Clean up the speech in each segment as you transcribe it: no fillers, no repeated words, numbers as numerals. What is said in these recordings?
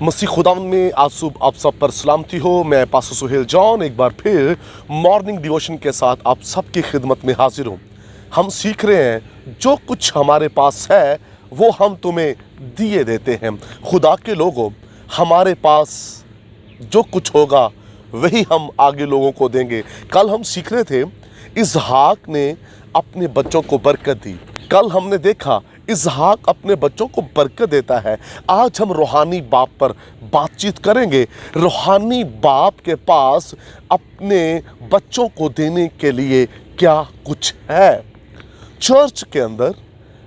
मसीह खुदावंद में आज सुबह आप सब पर सलामती हो। मैं पास्टर सुहेल जॉन एक बार फिर मॉर्निंग डिवोशन के साथ आप सबकी खिदमत में हाजिर हूँ। हम सीख रहे हैं जो कुछ हमारे पास है वो हम तुम्हें दिए देते हैं। खुदा के लोगों, हमारे पास जो कुछ होगा वही हम आगे लोगों को देंगे। कल हम सीख रहे थे इसहाक ने अपने बच्चों को बरकत दी। कल हमने देखा इसहाक अपने बच्चों को बरकत देता है। आज हम रूहानी बाप पर बातचीत करेंगे। रूहानी बाप के पास अपने बच्चों को देने के लिए क्या कुछ है। चर्च के अंदर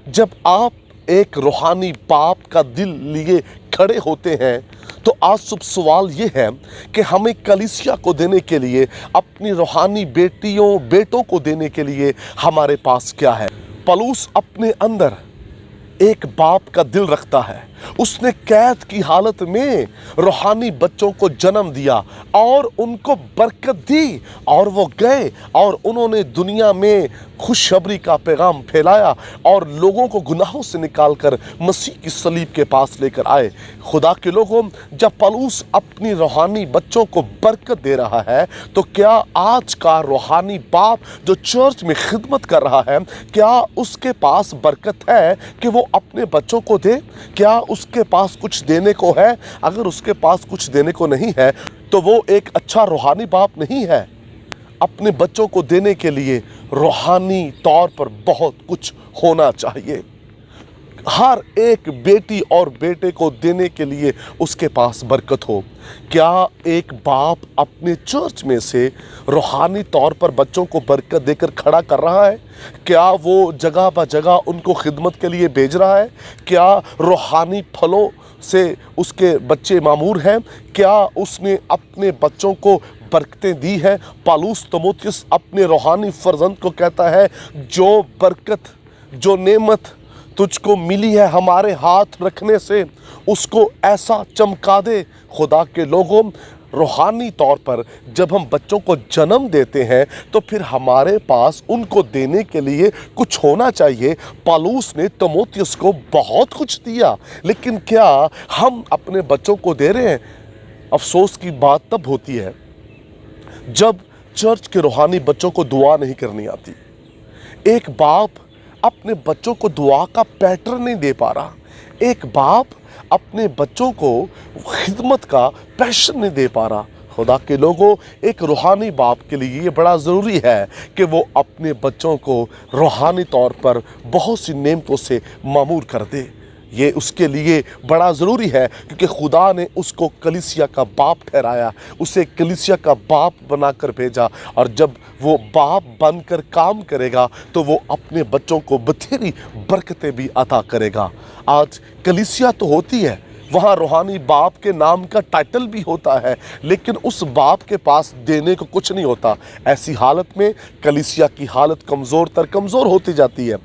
जब आप एक रूहानी बाप का दिल लिए खड़े होते हैं तो आज शुभ सवाल ये है कि हमें कलीसिया को देने के लिए, अपनी रूहानी बेटियों बेटों को देने के लिए हमारे पास क्या है। पौलुस अपने अंदर एक बाप का दिल रखता है। उसने कैद की हालत में रूहानी बच्चों को जन्म दिया और उनको बरकत दी, और वो गए और उन्होंने दुनिया में खुशखबरी का पैगाम फैलाया और लोगों को गुनाहों से निकालकर मसीह की सलीब के पास लेकर आए। खुदा के लोगों, जब पौलुस अपनी रूहानी बच्चों को बरकत दे रहा है तो क्या आज का रूहानी बाप जो चर्च में खिदमत कर रहा है, क्या उसके पास बरकत है कि वो अपने बच्चों को दे? क्या उसके पास कुछ देने को है? अगर उसके पास कुछ देने को नहीं है तो वो एक अच्छा रूहानी बाप नहीं है। अपने बच्चों को देने के लिए रूहानी तौर पर बहुत कुछ होना चाहिए। हर एक बेटी और बेटे को देने के लिए उसके पास बरकत हो। क्या एक बाप अपने चर्च में से रूहानी तौर पर बच्चों को बरकत देकर खड़ा कर रहा है? क्या वो जगह ब जगह उनको खिदमत के लिए भेज रहा है? क्या रूहानी फलों से उसके बच्चे मामूर हैं? क्या उसने अपने बच्चों को बरकतें दी है? पौलुस तीमुथियुस अपने रूहानी फर्जंद को कहता है, जो बरकत, जो नेमत तुझको मिली है हमारे हाथ रखने से, उसको ऐसा चमका दे। खुदा के लोगों, रूहानी तौर पर जब हम बच्चों को जन्म देते हैं तो फिर हमारे पास उनको देने के लिए कुछ होना चाहिए। पौलुस ने तीमुथियुस को बहुत कुछ दिया, लेकिन क्या हम अपने बच्चों को दे रहे हैं? अफसोस की बात तब होती है जब चर्च के रूहानी बच्चों को दुआ नहीं करनी आती। एक बाप अपने बच्चों को दुआ का पैटर्न नहीं दे पा रहा। एक बाप अपने बच्चों को खिदमत का पैशन नहीं दे पा रहा। खुदा के लोगों, एक रूहानी बाप के लिए ये बड़ा ज़रूरी है कि वो अपने बच्चों को रूहानी तौर पर बहुत सी नेमतों से मामूर कर दे। ये उसके लिए बड़ा ज़रूरी है क्योंकि खुदा ने उसको कलीसिया का बाप ठहराया, उसे कलीसिया का बाप बनाकर भेजा, और जब वो बाप बनकर काम करेगा तो वो अपने बच्चों को बथेरी बरकतें भी अता करेगा। आज कलीसिया तो होती है, वहाँ रूहानी बाप के नाम का टाइटल भी होता है, लेकिन उस बाप के पास देने को कुछ नहीं होता। ऐसी हालत में कलीसिया की हालत कमज़ोर तर कमज़ोर होती जाती है।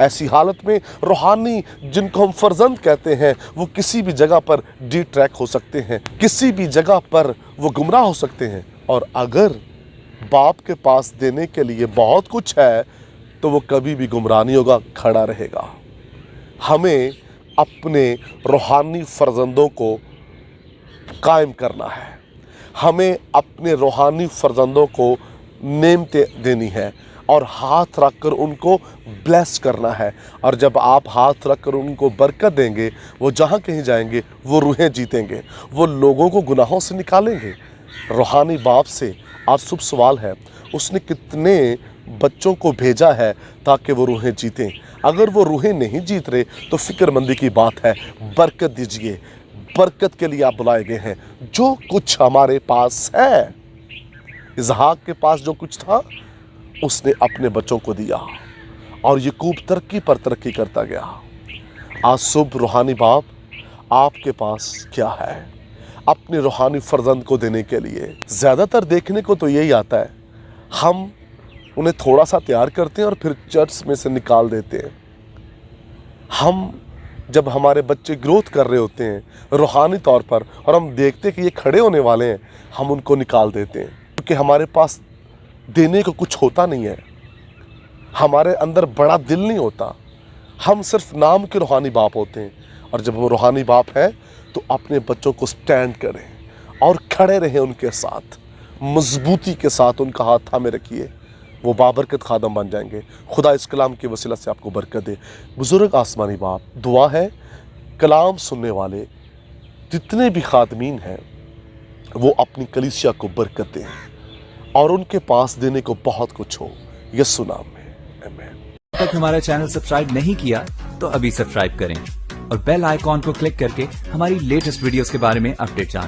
ऐसी हालत में रूहानी जिनको हम फर्जंद कहते हैं वो किसी भी जगह पर डी ट्रैक हो सकते हैं, किसी भी जगह पर वो गुमराह हो सकते हैं। और अगर बाप के पास देने के लिए बहुत कुछ है तो वो कभी भी गुमराह नहीं होगा, खड़ा रहेगा। हमें अपने रूहानी फर्जंदों को कायम करना है। हमें अपने रूहानी फर्जंदों को नेमतें देनी है और हाथ रखकर उनको ब्लेस करना है। और जब आप हाथ रखकर उनको बरकत देंगे, वो जहाँ कहीं जाएंगे वो रूहें जीतेंगे, वो लोगों को गुनाहों से निकालेंगे। रूहानी बाप से आज शुभ सवाल है, उसने कितने बच्चों को भेजा है ताकि वो रूहें जीतें? अगर वो रूहें नहीं जीत रहे तो फिक्रमंदी की बात है। बरकत दीजिए, बरकत के लिए आप बुलाए गए हैं। जो कुछ हमारे पास है, इसहाक के पास जो कुछ था उसने अपने बच्चों को दिया और याकूब तरक्की पर तरक्की करता गया। आज शुभ रूहानी बाप, आपके पास क्या है अपने रूहानी फर्जंद को देने के लिए? ज़्यादातर देखने को तो यही आता है, हम उन्हें थोड़ा सा तैयार करते हैं और फिर चर्च में से निकाल देते हैं। हम जब हमारे बच्चे ग्रोथ कर रहे होते हैं रूहानी तौर पर और हम देखते हैं कि ये खड़े होने वाले हैं, हम उनको निकाल देते हैं क्योंकि हमारे पास देने को कुछ होता नहीं है, हमारे अंदर बड़ा दिल नहीं होता। हम सिर्फ नाम के रूहानी बाप होते हैं, और जब हम रूहानी बाप हैं तो अपने बच्चों को स्टैंड करें और खड़े रहें उनके साथ, मजबूती के साथ उनका हाथ थामे रखिए, वो बाबरकत खादम बन जाएंगे। खुदा इस कलाम की वसीला से आपको बरकत दे। बुजुर्ग आसमानी बाप, दुआ है कलाम सुनने वाले जितने भी खादमीन हैं वो अपनी कलीसिया को बरकत दें और उनके पास देने को बहुत कुछ हो, यीशु नाम में, आमीन। तक हमारा चैनल सब्सक्राइब नहीं किया तो अभी सब्सक्राइब करें और बेल आइकॉन को क्लिक करके हमारी लेटेस्ट वीडियोस के बारे में अपडेट जानें।